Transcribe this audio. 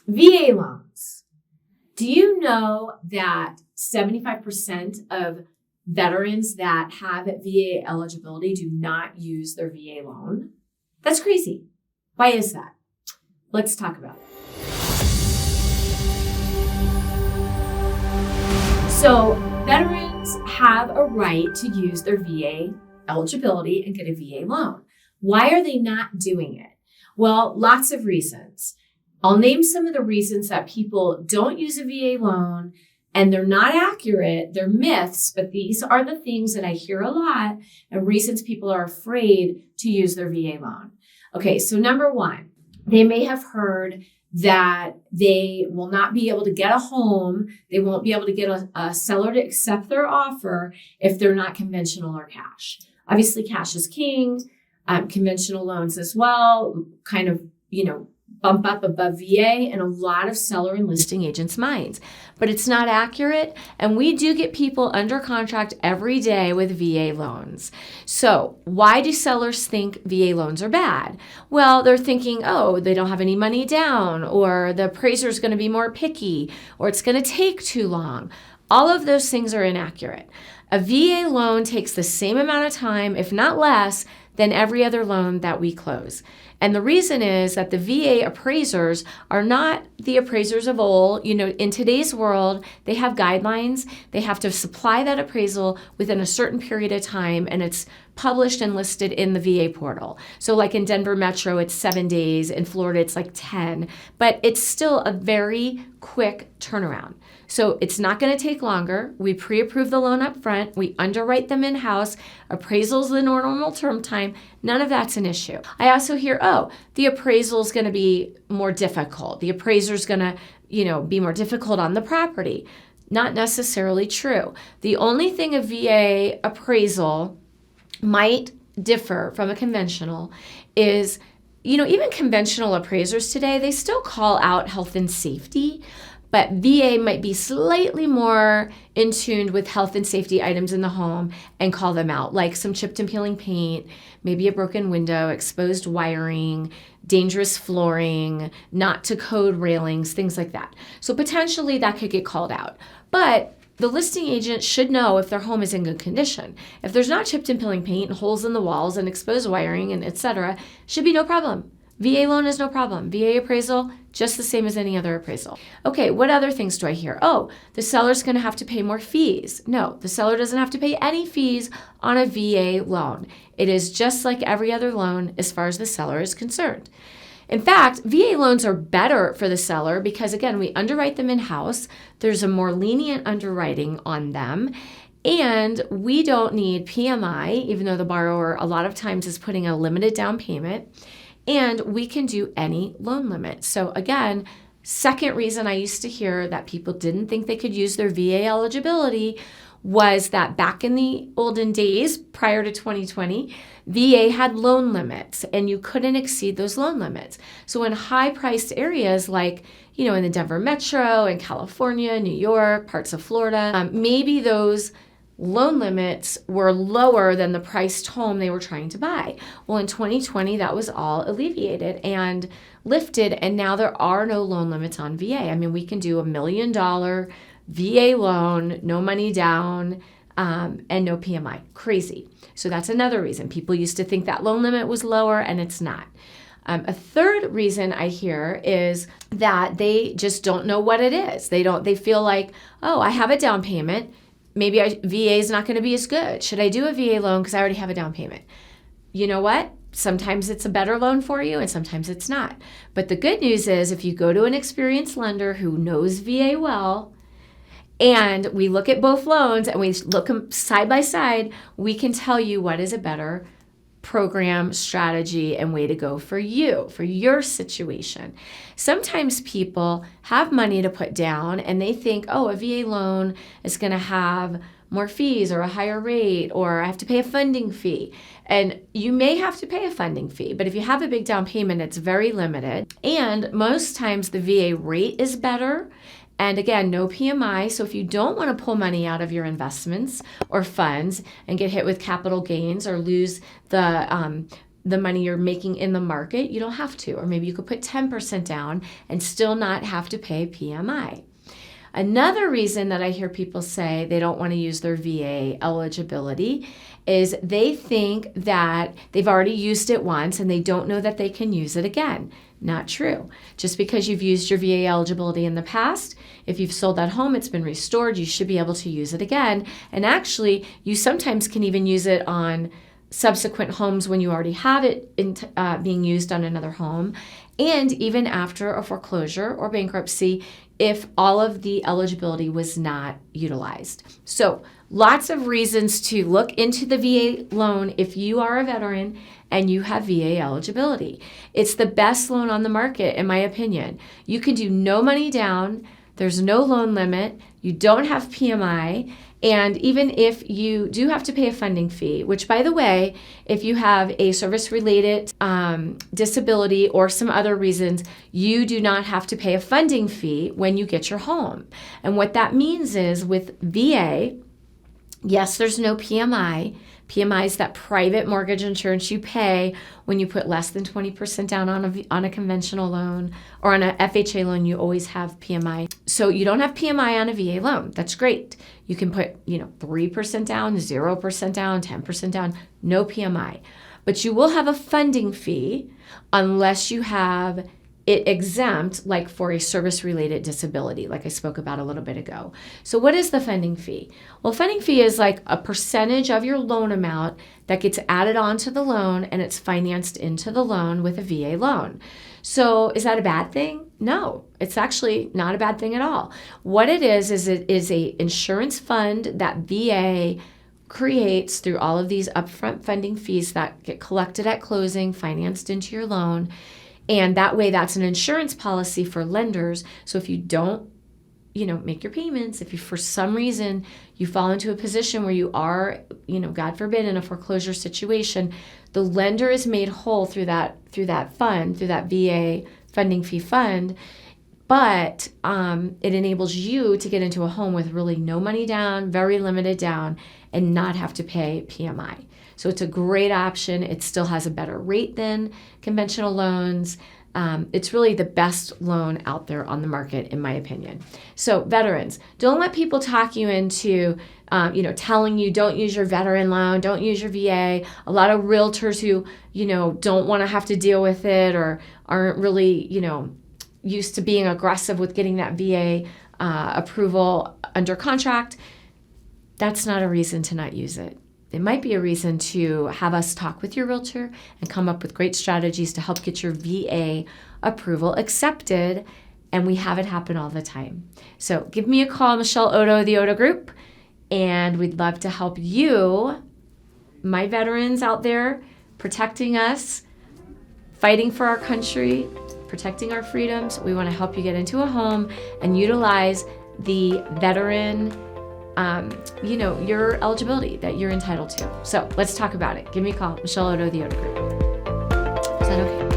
VA loans. Do you know that 75% of veterans that have VA eligibility do not use their VA loan? That's crazy. Why is that? Let's talk about it. So veterans have a right to use their VA eligibility and get a VA loan. Why are they not doing it? Well, lots of reasons. I'll name some of the reasons that people don't use a VA loan, and they're not accurate. They're myths, but these are the things that I hear a lot and reasons people are afraid to use their VA loan. Okay, so number one, they may have heard that they will not be able to get a home. They won't be able to get a seller to accept their offer if they're not conventional or cash. Obviously, cash is king. Conventional loans as well, kind of, bump up above VA in a lot of seller and listing agents' minds. But it's not accurate, and we do get people under contract every day with VA loans. So why do sellers think VA loans are bad? Well, they're thinking, oh, they don't have any money down, or the appraiser is going to be more picky, or it's going to take too long. All of those things are inaccurate. A VA loan takes the same amount of time, if not less, than every other loan that we close. And the reason is that the VA appraisers are not the appraisers of old. In today's world, they have guidelines. They have to supply that appraisal within a certain period of time, and it's published and listed in the VA portal. So like in Denver Metro, it's 7 days. In Florida, it's like 10. But it's still a very quick turnaround. So it's not going to take longer. We pre-approve the loan up front. We underwrite them in-house. Appraisals the normal term time. None of that's an issue. I also hear, the appraisal is going to be more difficult. The appraiser is going to, be more difficult on the property. Not necessarily true. The only thing a VA appraisal might differ from a conventional is, even conventional appraisers today, they still call out health and safety. But VA might be slightly more in tune with health and safety items in the home and call them out, like some chipped and peeling paint, maybe a broken window, exposed wiring, dangerous flooring, not to code railings, things like that. So potentially that could get called out. But the listing agent should know if their home is in good condition. If there's not chipped and peeling paint and holes in the walls and exposed wiring and etc., should be no problem. VA loan is no problem. VA appraisal, just the same as any other appraisal. Okay, what other things do I hear? The seller's going to have to pay more fees. No, the seller doesn't have to pay any fees on a VA loan. It is just like every other loan as far as the seller is concerned. In fact, VA loans are better for the seller because, again, we underwrite them in-house. There's a more lenient underwriting on them. And we don't need PMI, even though the borrower a lot of times is putting a limited down payment. And we can do any loan limit. So again, second reason I used to hear that people didn't think they could use their VA eligibility was that back in the olden days, prior to 2020, VA had loan limits and you couldn't exceed those loan limits. So in high-priced areas like, in the Denver Metro, in California, New York, parts of Florida, maybe those loan limits were lower than the priced home they were trying to buy. Well, in 2020, that was all alleviated and lifted, and now there are no loan limits on VA. I mean, we can do $1 million VA loan, no money down, and no PMI. Crazy. So that's another reason. People used to think that loan limit was lower, and it's not. A third reason I hear is that they just don't know what it is. They feel like, I have a down payment. Maybe VA is not going to be as good. Should I do a VA loan because I already have a down payment? You know what? Sometimes it's a better loan for you and sometimes it's not. But the good news is if you go to an experienced lender who knows VA well, and we look at both loans and we look them side by side, we can tell you what is a better program, strategy, and way to go for you, for your situation. Sometimes people have money to put down and they think, a VA loan is going to have more fees or a higher rate, or I have to pay a funding fee. And you may have to pay a funding fee, but if you have a big down payment, it's very limited. And most times the VA rate is better. And again, no PMI. So if you don't want to pull money out of your investments or funds and get hit with capital gains or lose the the money you're making in the market, you don't have to. Or maybe you could put 10% down and still not have to pay PMI. Another reason that I hear people say they don't want to use their VA eligibility is they think that they've already used it once and they don't know that they can use it again. Not true. Just because you've used your VA eligibility in the past, if you've sold that home, it's been restored, you should be able to use it again. And actually, you sometimes can even use it on subsequent homes when you already have it being used on another home, and even after a foreclosure or bankruptcy if all of the eligibility was not utilized. So lots of reasons to look into the VA loan if you are a veteran and you have VA eligibility. It's the best loan on the market, in my opinion. You can do no money down, there's no loan limit, you don't have PMI, and even if you do have to pay a funding fee, which, by the way, if you have a service-related disability or some other reasons, you do not have to pay a funding fee when you get your home. And what that means is with VA, yes, there's no PMI. PMI is that private mortgage insurance you pay when you put less than 20% down on a conventional loan, or on a FHA loan, you always have PMI. So you don't have PMI on a VA loan. That's great. You can put, 3% down, 0% down, 10% down, no PMI. But you will have a funding fee unless you have it exempt, like for a service-related disability, like I spoke about a little bit ago. So what is the funding fee? Well, funding fee is like a percentage of your loan amount that gets added onto the loan and it's financed into the loan with a VA loan. So is that a bad thing? No, it's actually not a bad thing at all. What it is it is a insurance fund that VA creates through all of these upfront funding fees that get collected at closing, financed into your loan. And that way, that's an insurance policy for lenders. So if you don't, make your payments, if you, for some reason, you fall into a position where you are, God forbid, in a foreclosure situation, the lender is made whole through that fund, through that VA funding fee fund. But it enables you to get into a home with really no money down, very limited down, and not have to pay PMI. So it's a great option. It still has a better rate than conventional loans. It's really the best loan out there on the market, in my opinion. So veterans, don't let people talk you into, telling you don't use your veteran loan, don't use your VA. A lot of realtors who, don't want to have to deal with it or aren't really, used to being aggressive with getting that VA approval under contract, that's not a reason to not use it. It might be a reason to have us talk with your realtor and come up with great strategies to help get your VA approval accepted, and we have it happen all the time. So give me a call, Michelle.oddo, the Oddo Group, and we'd love to help you, my veterans out there, protecting us, fighting for our country, protecting our freedoms. We want to help you get into a home and utilize the veteran your eligibility that you're entitled to. So let's talk about it. Give me a call, Michelle.oddo, the Oddo Group. Is that okay?